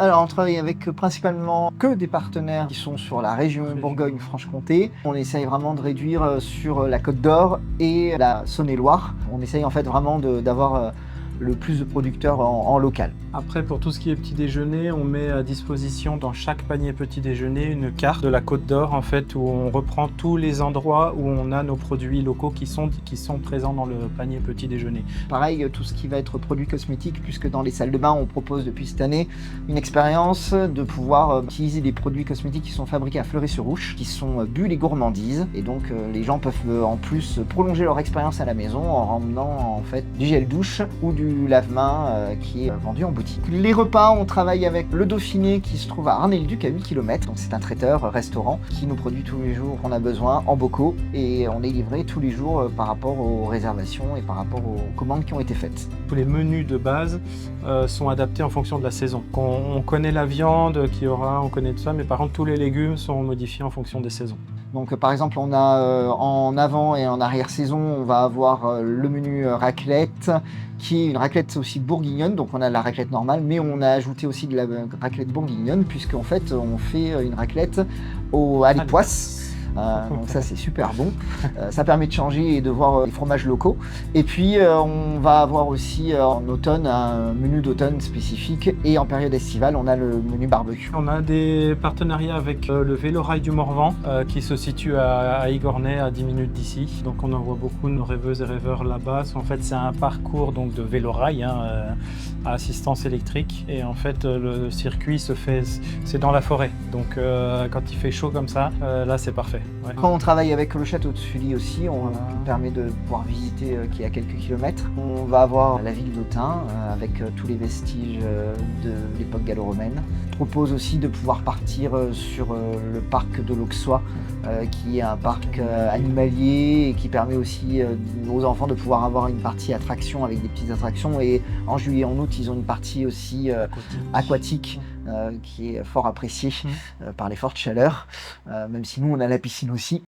Alors, on travaille avec principalement que des partenaires qui sont sur la région Bourgogne-Franche-Comté. On essaye vraiment de réduire sur la Côte d'Or et la Saône-et-Loire. On essaye en fait vraiment d'avoir le plus de producteurs en local. Après, pour tout ce qui est petit déjeuner, on met à disposition dans chaque panier petit déjeuner une carte de la Côte d'Or en fait, où on reprend tous les endroits où on a nos produits locaux qui sont présents dans le panier petit déjeuner. Pareil, tout ce qui va être produits cosmétiques, puisque dans les salles de bain, on propose depuis cette année une expérience de pouvoir utiliser des produits cosmétiques qui sont fabriqués à Fleury-sur-Ouche, qui sont bulles et gourmandises. Et donc, les gens peuvent en plus prolonger leur expérience à la maison en ramenant en fait du gel douche ou du lave-main qui est vendu en boutique. Les repas, on travaille avec le Dauphiné qui se trouve à Arnay-le-Duc à 8 km. Donc c'est un traiteur-restaurant qui nous produit tous les jours qu'on a besoin en bocaux et on est livré tous les jours par rapport aux réservations et par rapport aux commandes qui ont été faites. Tous les menus de base sont adaptés en fonction de la saison. On connaît la viande qu'il y aura, on connaît tout ça, mais par contre tous les légumes sont modifiés en fonction des saisons. Donc par exemple, on a en avant et en arrière-saison, on va avoir le menu raclette, qui est une raclette aussi bourguignonne. Donc on a la raclette normale, mais on a ajouté aussi de la raclette bourguignonne, puisqu'en fait on fait une raclette à l'époisse. Donc ça c'est super bon, ça permet de changer et de voir les fromages locaux. Et puis on va avoir aussi en automne un menu d'automne spécifique et en période estivale on a le menu barbecue. On a des partenariats avec le Vélorail du Morvan qui se situe à Igornay à 10 minutes d'ici. Donc on envoie beaucoup de nos rêveuses et rêveurs là-bas. En fait c'est un parcours donc, de vélorail à assistance électrique et en fait le circuit se fait, c'est dans la forêt. Donc quand il fait chaud comme ça, là c'est parfait. Ouais. Quand on travaille avec le château de Sully aussi, on permet de pouvoir visiter qui est à quelques kilomètres. On va avoir la ville d'Autun avec tous les vestiges de l'époque gallo-romaine. On propose aussi de pouvoir partir sur le parc de l'Auxois, qui est un parc animalier et qui permet aussi aux enfants de pouvoir avoir une partie attraction avec des petites attractions. Et en juillet et en août, ils ont une partie aussi aquatique. Qui est fort appréciée par les fortes chaleurs, même si nous on a la piscine aussi.